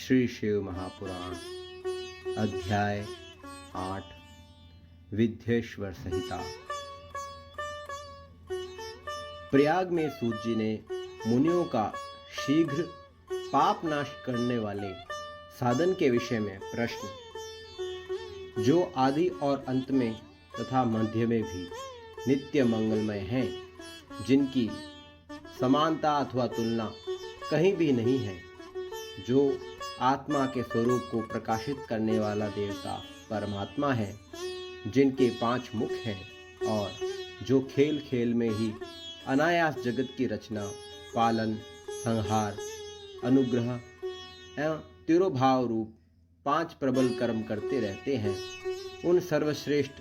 श्री शिव महापुराण अध्याय 8 विद्येश्वर संहिता। प्रयाग में सूत जी ने मुनियों का शीघ्र पाप नाश करने वाले साधन के विषय में प्रश्न, जो आदि और अंत में तथा मध्य में भी नित्य मंगलमय हैं, जिनकी समानता अथवा तुलना कहीं भी नहीं है, जो आत्मा के स्वरूप को प्रकाशित करने वाला देवता परमात्मा है, जिनके 5 मुख हैं और जो खेल खेल में ही अनायास जगत की रचना, पालन, संहार, अनुग्रह एवं तिरोभाव रूप 5 प्रबल कर्म करते रहते हैं, उन सर्वश्रेष्ठ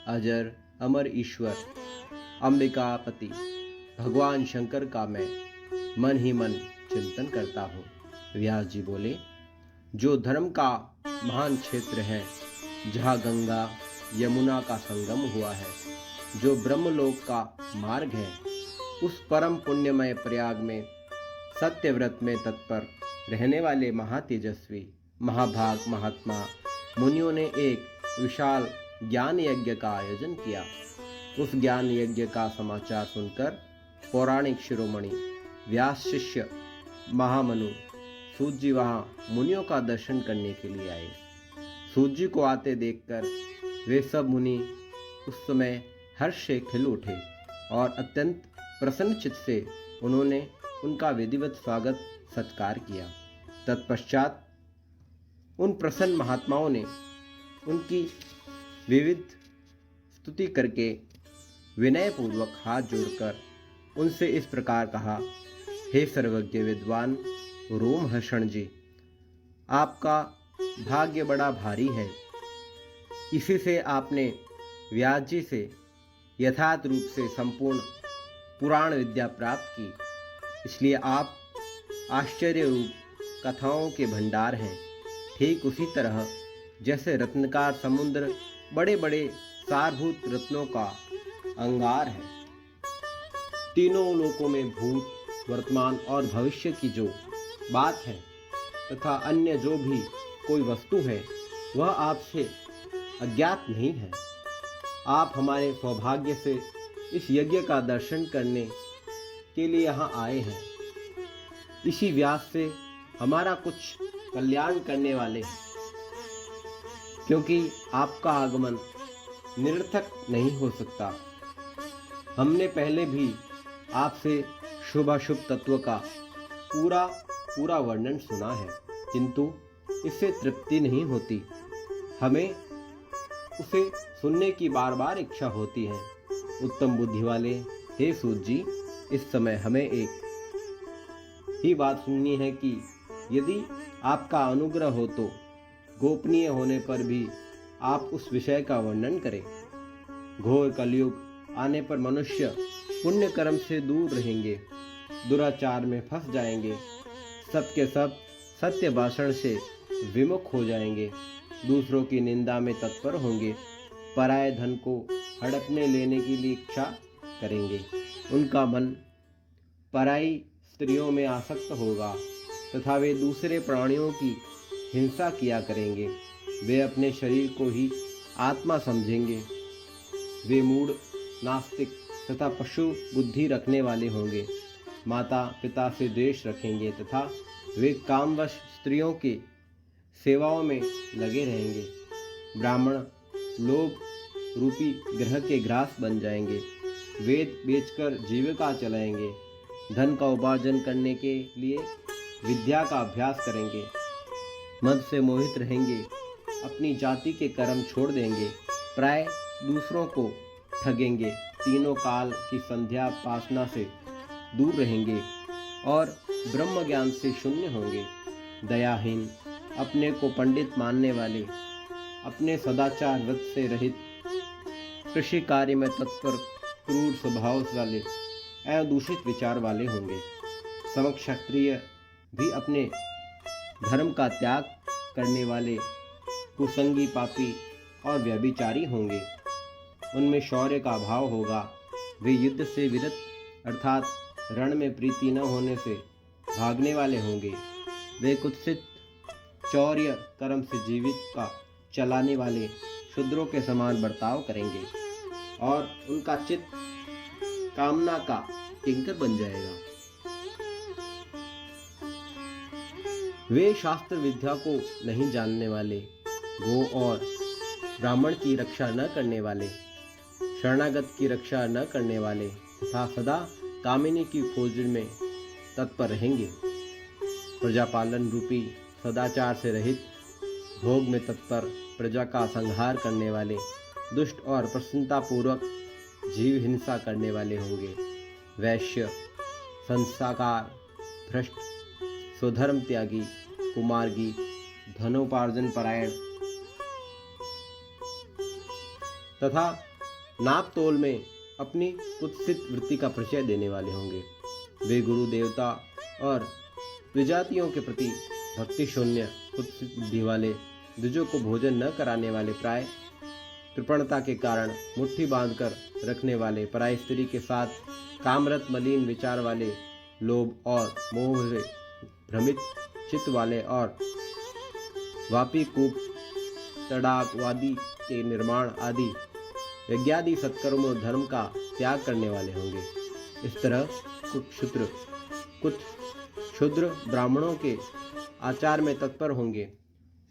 अजर अमर ईश्वर अंबिकापति भगवान शंकर का मैं मन ही मन चिंतन करता हूँ। व्यास जी बोले, जो धर्म का महान क्षेत्र है, जहाँ गंगा यमुना का संगम हुआ है, जो ब्रह्मलोक का मार्ग है, उस परम पुण्यमय प्रयाग में सत्यव्रत में तत्पर रहने वाले महातेजस्वी महाभाग महात्मा मुनियों ने एक विशाल ज्ञान यज्ञ का आयोजन किया। उस ज्ञान यज्ञ का समाचार सुनकर पौराणिक शिरोमणि व्यास शिष्य महामनु सूत जी वहां मुनियों का दर्शन करने के लिए आए। सूत जी को आते देखकर वे सब मुनि उस समय हर्ष से खिल उठे और अत्यंत प्रसन्नचित्त से उन्होंने उनका विधिवत स्वागत सत्कार किया। तत्पश्चात उन प्रसन्न महात्माओं ने उनकी विविध स्तुति करके विनयपूर्वक हाथ जोड़कर उनसे इस प्रकार कहा, हे सर्वज्ञ विद्वान रोमहर्षण जी, आपका भाग्य बड़ा भारी है। इसी से आपने व्यास जी से यथार्थ रूप से संपूर्ण पुराण विद्या प्राप्त की, इसलिए आप आश्चर्य रूप कथाओं के भंडार हैं। ठीक उसी तरह जैसे रत्नकार समुद्र बड़े बड़े सारभूत रत्नों का अंगार है। तीनों लोकों में भूत, वर्तमान और भविष्य की जो बात है तथा अन्य जो भी कोई वस्तु है, वह आपसे अज्ञात नहीं है। आप हमारे सौभाग्य से इस यज्ञ का दर्शन करने के लिए यहाँ आए हैं। इसी व्यास से हमारा कुछ कल्याण करने वाले हैं, क्योंकि आपका आगमन निरर्थक नहीं हो सकता। हमने पहले भी आपसे शुभाशुभ तत्व का पूरा वर्णन सुना है, किंतु इससे तृप्ति नहीं होती। हमें उसे सुनने की बार बार इच्छा होती है। उत्तम बुद्धि वाले हे सूत जी, इस समय हमें एक ही बात सुननी है कि यदि आपका अनुग्रह हो तो गोपनीय होने पर भी आप उस विषय का वर्णन करें। घोर कलयुग आने पर मनुष्य पुण्य कर्म से दूर रहेंगे, दुराचार में फंस जाएंगे, सबके सब सत्य भाषण से विमुख हो जाएंगे, दूसरों की निंदा में तत्पर होंगे, पराये धन को हड़पने लेने की लिए इच्छा करेंगे, उनका मन पराई स्त्रियों में आसक्त होगा तथा वे दूसरे प्राणियों की हिंसा किया करेंगे। वे अपने शरीर को ही आत्मा समझेंगे। वे मूढ़, नास्तिक तथा पशु बुद्धि रखने वाले होंगे, माता पिता से द्वेष रखेंगे तथा वे कामवश स्त्रियों की सेवाओं में लगे रहेंगे। ब्राह्मण लोभ रूपी ग्रह के ग्रास बन जाएंगे, वेद बेचकर जीविका चलाएंगे, धन का उपार्जन करने के लिए विद्या का अभ्यास करेंगे, मद से मोहित रहेंगे, अपनी जाति के कर्म छोड़ देंगे, प्राय दूसरों को ठगेंगे, तीनों काल की संध्या उपासना से दूर रहेंगे और ब्रह्म ज्ञान से शून्य होंगे। दयाहीन, अपने को पंडित मानने वाले, अपने सदाचार व्रत से रहित, कृषि कार्य में तत्पर, क्रूर स्वभाव वाले एवं दूषित विचार वाले होंगे। समक्ष क्षत्रिय भी अपने धर्म का त्याग करने वाले, कुसंगी, पापी और व्यभिचारी होंगे। उनमें शौर्य का अभाव होगा। वे युद्ध से विरत अर्थात रण में प्रीति न होने से भागने वाले होंगे। वे कुत्सित चौर्य कर्म से जीविका चलाने वाले शूद्रों के समान बर्ताव करेंगे और उनका चित्त कामना का किंकर बन जाएगा। वे शास्त्र विद्या को नहीं जानने वाले, गो और ब्राह्मण की रक्षा न करने वाले, शरणागत की रक्षा न करने वाले तथा सदा कामिनी की खोज में तत्पर रहेंगे। प्रजापालन रूपी सदाचार से रहित, भोग में तत्पर, प्रजा का संहार करने वाले, दुष्ट और प्रसन्नतापूर्वक जीव हिंसा करने वाले होंगे। वैश्य, संस्कार भ्रष्ट, स्वधर्म त्यागी, कुमार्गी, धनोपार्जन परायण तथा नाप तोल में अपनी कुत्सित वृत्ति का परिचय देने वाले होंगे। वे गुरु देवता और विजातियों के प्रति भक्ति शून्य, कुत्सित बुद्धि वाले, द्विजों को भोजन न कराने वाले, प्राय कृपणता के कारण मुट्ठी बांधकर रखने वाले, पराई स्त्री के साथ कामरत मलिन विचार वाले, लोभ और मोह से भ्रमित चित्त वाले और वापी कूप तड़ाक वादी के निर्माण आदि यज्ञादि सत्कर्मों धर्म का त्याग करने वाले होंगे। इस तरह कुछ क्षुद्र ब्राह्मणों के आचार में तत्पर होंगे।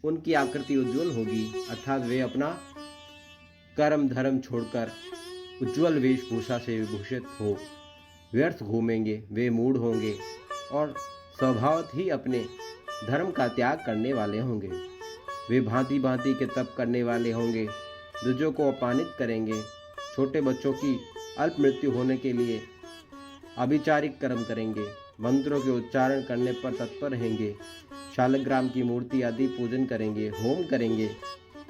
उनकी आकृति उज्जवल होगी, अर्थात वे अपना कर्म धर्म छोड़कर उज्जवल वेशभूषा से विभूषित हो व्यर्थ घूमेंगे। वे मूढ़ होंगे और स्वभावतः ही अपने धर्म का त्याग करने वाले होंगे। वे भांति भांति के तप करने वाले होंगे, द्विजों को अपमानित करेंगे, छोटे बच्चों की अल्प मृत्यु होने के लिए अभिचारिक कर्म करेंगे, मंत्रों के उच्चारण करने पर तत्पर रहेंगे, शालग्राम की मूर्ति आदि पूजन करेंगे, होम करेंगे,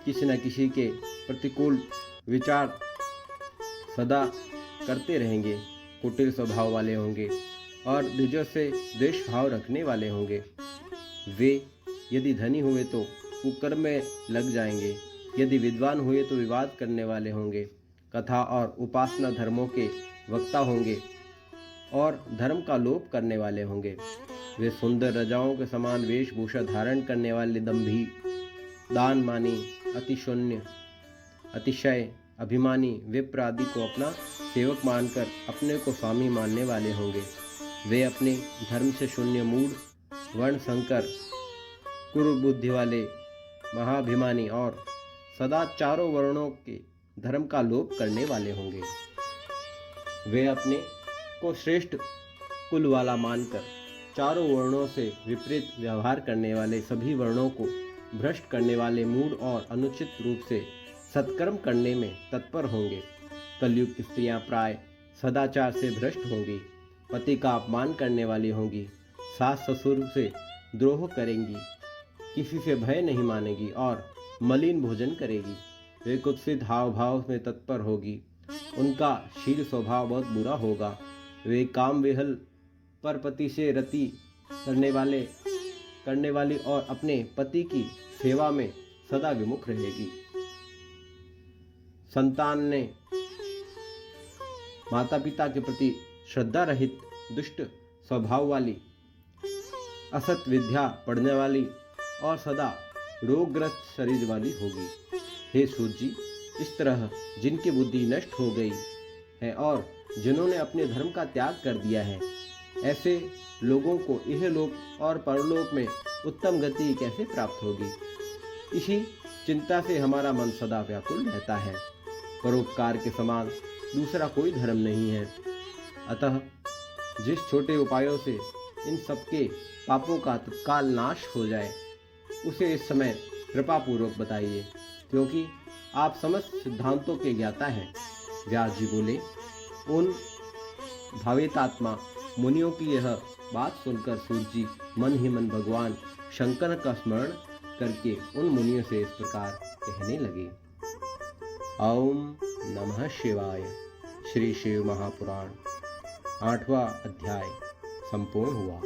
किसी न किसी के प्रतिकूल विचार सदा करते रहेंगे, कुटिल स्वभाव वाले होंगे और द्विजों से द्वेष भाव रखने वाले होंगे। वे यदि धनी हुए तो कुकर्म में लग जाएंगे, यदि विद्वान हुए तो विवाद करने वाले होंगे, कथा और उपासना धर्मों के वक्ता होंगे और धर्म का लोप करने वाले होंगे। वे सुंदर रजाओं के समान वेशभूषा धारण करने वाले, दंभी, दानमानी, अतिशून्य, अतिशय अभिमानी, विप्र आदि को अपना सेवक मानकर अपने को स्वामी मानने वाले होंगे। वे अपने धर्म से शून्य, मूढ़, वर्ण संकर, कुरुबुद्धि वाले, महाभिमानी और सदा चारों वर्णों के धर्म का लोप करने वाले होंगे। वे अपने को श्रेष्ठ कुल वाला मानकर चारों वर्णों से विपरीत व्यवहार करने वाले, सभी वर्णों को भ्रष्ट करने वाले, मूढ़ और अनुचित रूप से सत्कर्म करने में तत्पर होंगे। कलयुग की स्त्रियां प्राय सदाचार से भ्रष्ट होंगी, पति का अपमान करने वाली होंगी, सास ससुर से द्रोह करेंगी, किसी से भय नहीं मानेगी और मलिन भोजन करेगी। वे कुत्सित हाव भाव में तत्पर होगी, उनका शील स्वभाव बहुत बुरा होगा। वे काम विहल पर पति से रति करने वाली और अपने पति की सेवा में सदा विमुख रहेगी। संतान ने माता पिता के प्रति श्रद्धा रहित, दुष्ट स्वभाव वाली, असत विद्या पढ़ने वाली और सदा रोगग्रस्त शरीर वाली होगी। हे सूत जी, इस तरह जिनकी बुद्धि नष्ट हो गई है और जिन्होंने अपने धर्म का त्याग कर दिया है, ऐसे लोगों को इहलोक और परलोक में उत्तम गति कैसे प्राप्त होगी? इसी चिंता से हमारा मन सदा व्याकुल रहता है। परोपकार के समान दूसरा कोई धर्म नहीं है। अतः जिस छोटे उपायों से इन सबके पापों का तत्काल नाश हो जाए, उसे इस समय कृपा पूर्वक बताइए, क्योंकि आप समस्त सिद्धांतों के ज्ञाता हैं। व्यास जी बोले, उन भावितात्मा मुनियों की यह बात सुनकर सूत जी मन ही मन भगवान शंकर का स्मरण करके उन मुनियों से इस प्रकार कहने लगे। ओम नमः शिवाय। श्री शिव महापुराण 8वां अध्याय संपूर्ण हुआ।